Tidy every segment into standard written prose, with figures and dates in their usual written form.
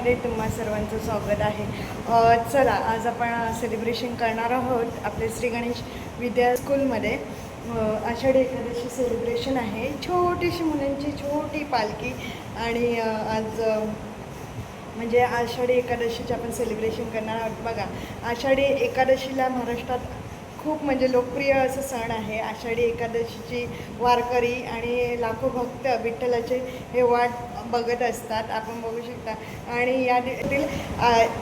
चॅनलमध्ये तुम्हा सर्वांचं स्वागत आहे। चला आज आपण सेलिब्रेशन करणार आहोत आपले श्री गणेश विद्या स्कूलमध्ये। आषाढी एकादशी सेलिब्रेशन आहे, छोटीशी मुलांची छोटी पालखी आणि आज म्हणजे आषाढी एकादशीचे आपण सेलिब्रेशन करणार आहोत। बघा, आषाढी एकादशीला महाराष्ट्रात खूप म्हणजे लोकप्रिय असं सण आहे। आषाढी एकादशीची वारकरी आणि लाखो भक्त विठ्ठलाचे हे वाट बघत असतात, आपण बघू शकता। आणि या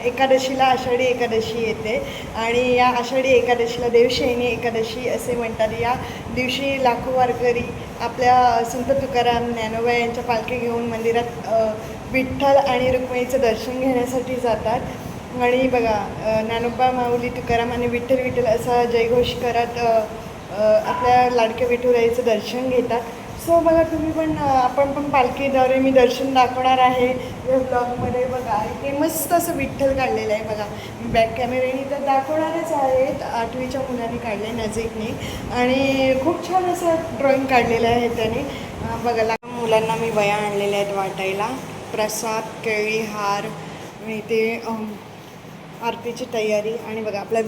एकादशीला आषाढी एकादशी येते आणि या आषाढी एकादशीला देवशयनी एकादशी असे म्हणतात। या दिवशी लाखो वारकरी आपल्या संत तुकाराम ज्ञानोबा यांच्या पालखी घेऊन मंदिरात विठ्ठल आणि रुक्मिणीचं दर्शन घेण्यासाठी जातात। आणि बघा, ज्ञानोबा माऊली तुकाराम आणि विठ्ठल विठ्ठल असा जयघोष करत आपल्या लाडक्या विठुराईचं दर्शन घेतात। सो बघा, तुम्ही पण आपण पण पालखीद्वारे मी दर्शन दाखवणार आहे या ब्लॉगमध्ये। बघा, इथे मस्त असं विठ्ठल काढलेलं आहे। बघा, बॅक कॅमेऱ्याने तर दाखवणारच आहेत, 8वीच्या मुलांनी काढले नजीकने आणि खूप छान असं ड्रॉइंग काढलेलं आहे त्याने। बघा, मुलांना मी वया आणलेल्या आहेत वाटायला, प्रसाद, केळी, हार आणि ते आरतीची तयारी। आणि बघा आपल्या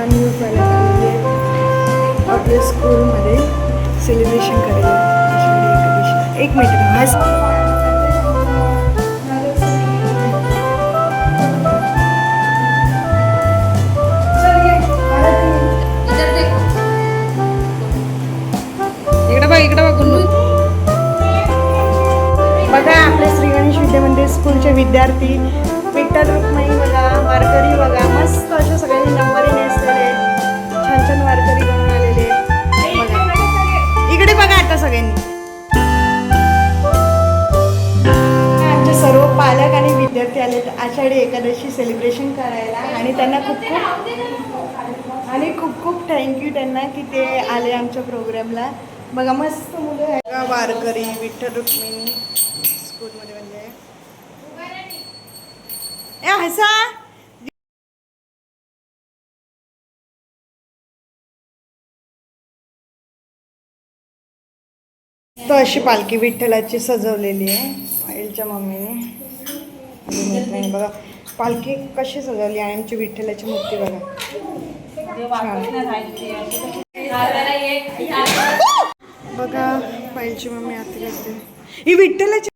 न्यूज आपल्या स्कूलमध्ये सेलिब्रेशन करायला आषाढी एकादशी। एक मिनिट इकडे बघ बघा, आपले श्री गणेश विद्या मंदिर स्कूलचे विद्यार्थी विठ्ठल रुक्मिणी बघा, वारकरी बघा, मस्त अशा सगळ्यांनी नंबरी नेसलेले, छान छान वारकरी बनून आलेले। बघा इकडे बघा आता सगळ्यांनी। आमचे सर्व पालक आणि विद्यार्थी आले आषाढी एकादशी सेलिब्रेशन करायला आणि त्यांना खूप खूप थँक्यू त्यांना की ते आले आमच्या प्रोग्रामला। बघा, मस्त मुलं आहे, वारकरी विठ्ठल रुक्मिणी स्कूलमध्ये म्हणजे हसा तर अशी पालखी विठ्ठलाची सजवलेली आहे आईच्या मम्मीने। बघा पालखी कशी सजवली आणि आमची विठ्ठलाची मूर्ती बघा। बघा पायलची मम्मी आत करते, ही विठ्ठलाची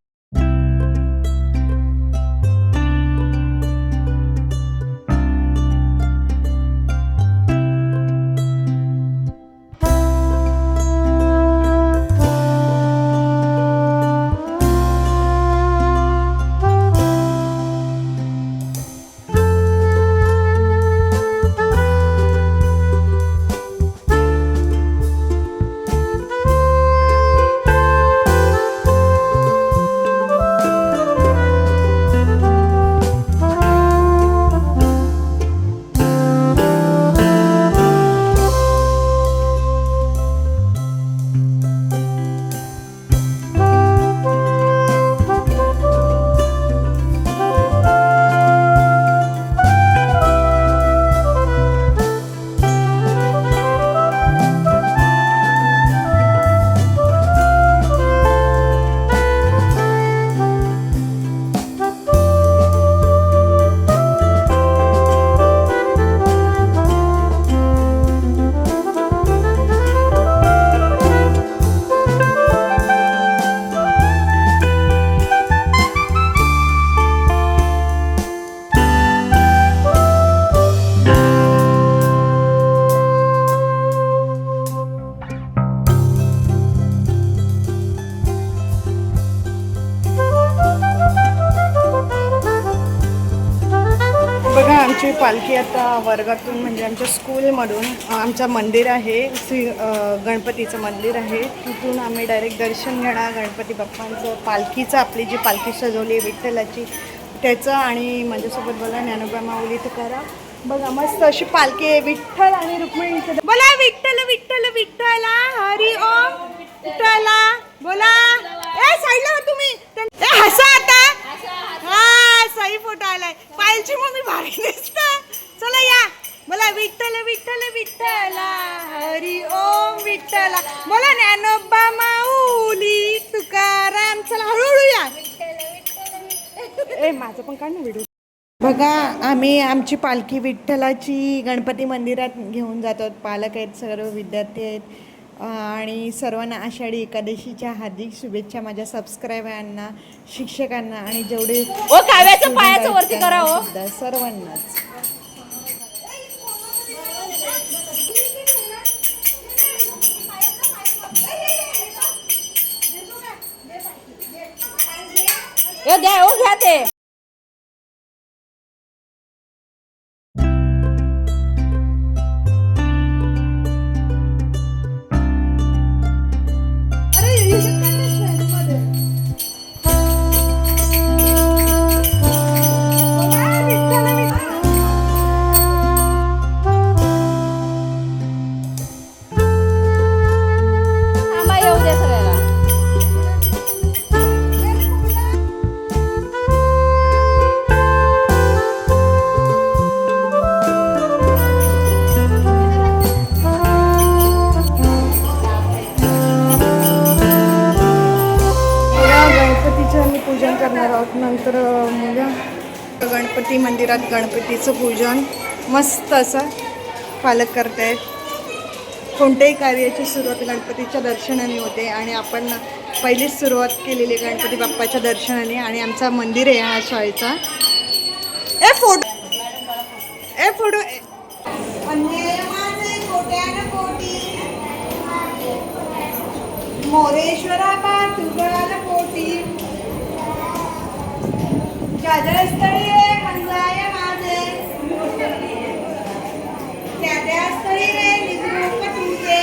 पालखी आता वर्गातून म्हणजे आमच्या स्कूलमधून आमचं मंदिर आहे श्री गणपतीचं मंदिर आहे, तिथून आम्ही डायरेक्ट दर्शन घेणार गणपती बाप्पांचं. पालखीचं आपली जी पालखी सजवली आहे विठ्ठलाची त्याचं. आणि माझ्यासोबत बघा ज्ञानोबा माऊली तुकाराम, बघा मस्त अशी पालखी आहे विठ्ठल आणि रुक्मिणीचं. बोला विठ्ठल विठ्ठल विठ्ठला हरी ओम विठ्ठला बोला. ए साईडला हो तुम्ही, ए हसा आता. हा सही फोटो आलाय. पायलची मम्मी भारी दिसत. चला या बोला विठ्ठल विठ्ठल विठ्ठला हरी ओम विठ्ठला बोला. ज्ञानोबा माऊली तुकाराम. चला हळूहळू या. ए माझं पण काढ ना व्हिडिओ. बघा आम्ही आमची पालखी विठ्ठलाची गणपती मंदिरात घेऊन जातो. पालक आहेत, सर्व विद्यार्थी आहेत आणि सर्वांना आषाढी एकादशीच्या हार्दिक शुभेच्छा. माझ्या सबस्क्रायबरांना, शिक्षकांना आणि जेवढे काव्याचं पायाचं वरती करा हो सर्वांनाच. घ्या ते. पूजन करणार आहोत नंतर. मुलं गणपती मंदिरात गणपतीचं पूजन मस्त असं पालक करतायत. कोणत्याही कार्याची सुरुवात गणपतीच्या दर्शनाने होते आणि आपण पहिलीच सुरुवात केलेली गणपती बाप्पाच्या दर्शनाने. आणि आमचा मंदिर आहे हा शाळेचा. ए फोटो ए फोटो मोरेश्वरा बा तुगळाला पोटी स्थळी रे मंगलाय माझे त्या स्थळी रे निजरूप तुझे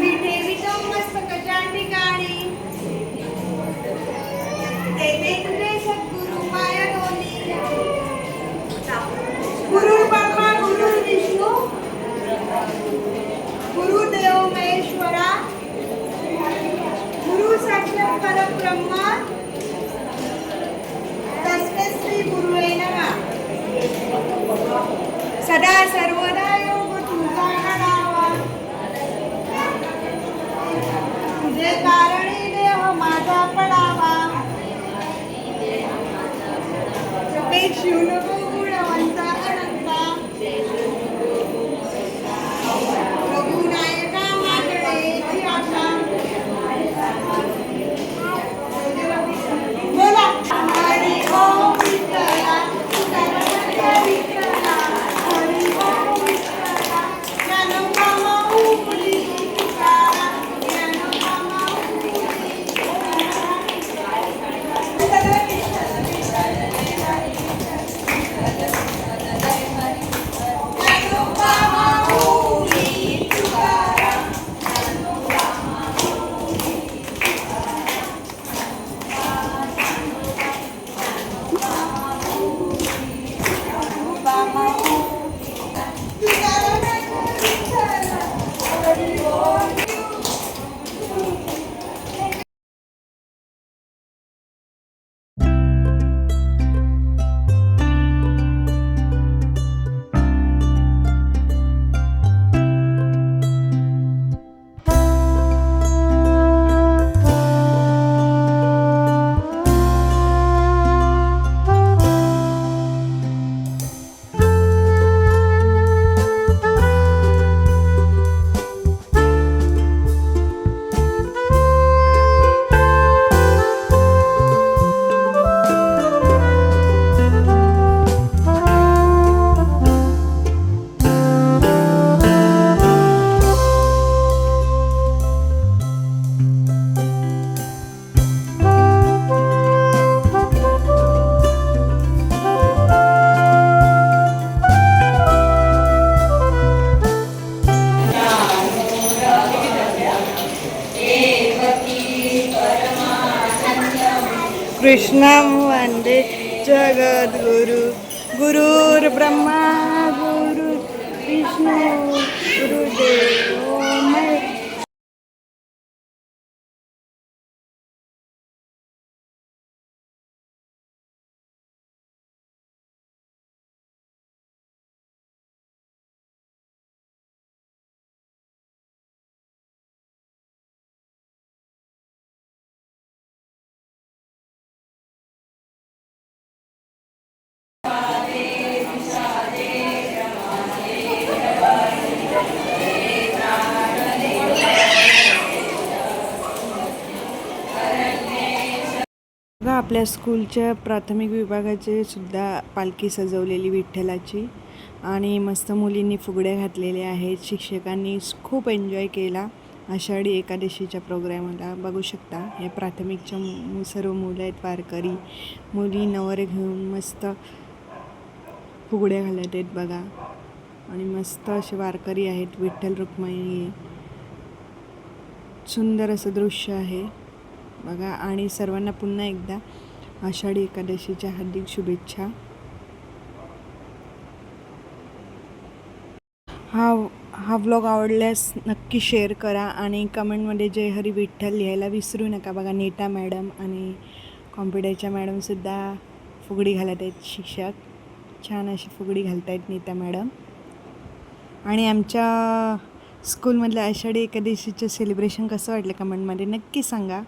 विठे विटम मस्तकाच्या ठिकाणी तेथे तुझे सद्गुरु माया दोन्ही गुरु ब्रह्मा गुरु विष्णू गुरुदेव महेश्वरा गुरु साक्षात परब्रह्मा तस्मै श्री गुरुवे नमः. सदा सर्वदा योग तुझा घडावा तुझे कारणी देह माझा पडावा जपे शिवनको गुणवंता अनंता रघुनायका मागणेची आशा बोला. हरी ओम विठ्ठला विठ्ठला हरी ओम कृष्णं वन्दे जगद्गुरु गुरुर्ब्रह्मा गुरुर्विष्णु गुरुदेवो महेश्वरः. बघा आपल्या स्कूलच्या प्राथमिक विभागाचे सुद्धा पालखी सजवलेली विठ्ठलाची आणि मस्त मुलींनी फुगड्या घातलेल्या आहेत. शिक्षकांनी खूप एन्जॉय केला आषाढी एकादशीच्या प्रोग्रॅमला. बघू शकता हे प्राथमिकच्या सर्व मुलं आहेत, वारकरी मुली नवरे घेऊन मस्त फुगड्या घालत आहेत बघा. आणि मस्त असे वारकरी आहेत, विठ्ठल रुक्मिणी. सुंदर असं दृश्य आहे बघा. आणि सर्वांना पुन्हा एकदा आषाढी एकादशीच्या हार्दिक शुभेच्छा. हा व्लॉग आवडल्यास नक्की शेअर करा आणि कमेंटमध्ये जय हरी विठ्ठल लिहायला विसरू नका. बघा नीता मॅडम आणि कॉम्प्युटरच्या मॅडमसुद्धा फुगडी घालत आहेत. शिक्षक छान अशी फुगडी घालत आहेत नीता मॅडम. आणि आमच्या स्कूलमधलं आषाढी एकादशीचं सेलिब्रेशन कसं वाटलं कमेंटमध्ये नक्की सांगा.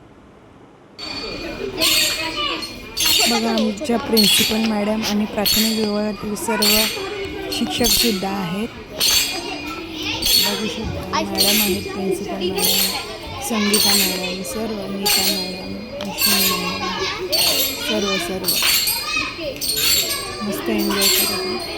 बघा आमच्या प्रिन्सिपल मॅडम आणि प्राथमिक विभागातील सर्व शिक्षकसुद्धा आहेत. बघू शकता मॅडम आहेत, प्रिन्सिपल मॅडम, संगीता मॅडम, सर्व नीता मॅडम, अश्विनी मॅडम, सर्व मस्त एन्जॉय करत आहेत.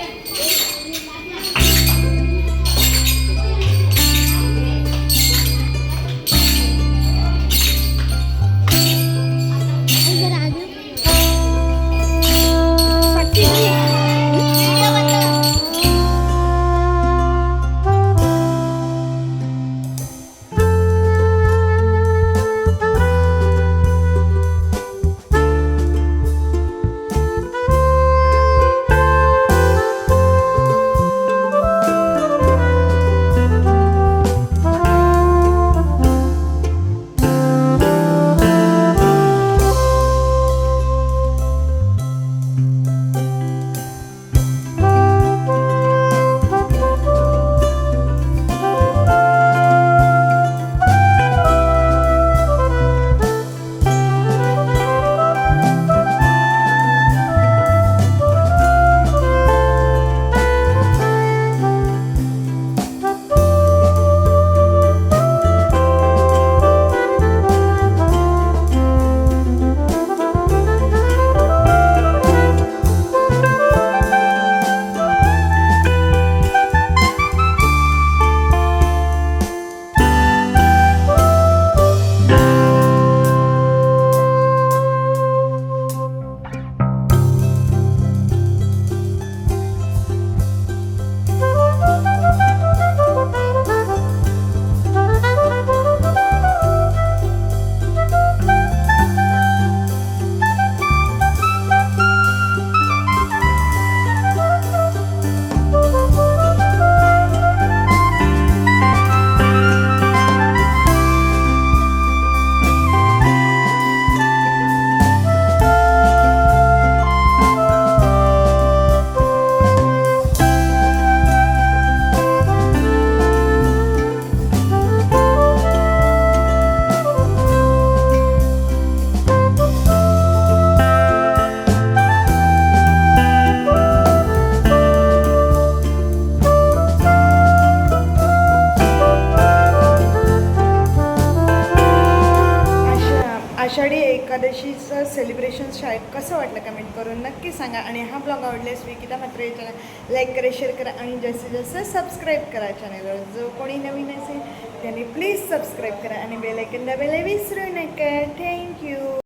आषाढी एकादशीचं सेलिब्रेशन शाळेत कसं वाटलं कमेंट करून नक्की सांगा. आणि हा ब्लॉग आवडल्यास विकिता मात्रे चॅनल लाईक करा, शेअर करा आणि जास्तीत जास्त सबस्क्राईब करा. चॅनलवर जो कोणी नवीन असेल त्यांनी प्लीज सबस्क्राईब करा आणि बेल आयकॉन दाबायला विसरू नका. थँक्यू.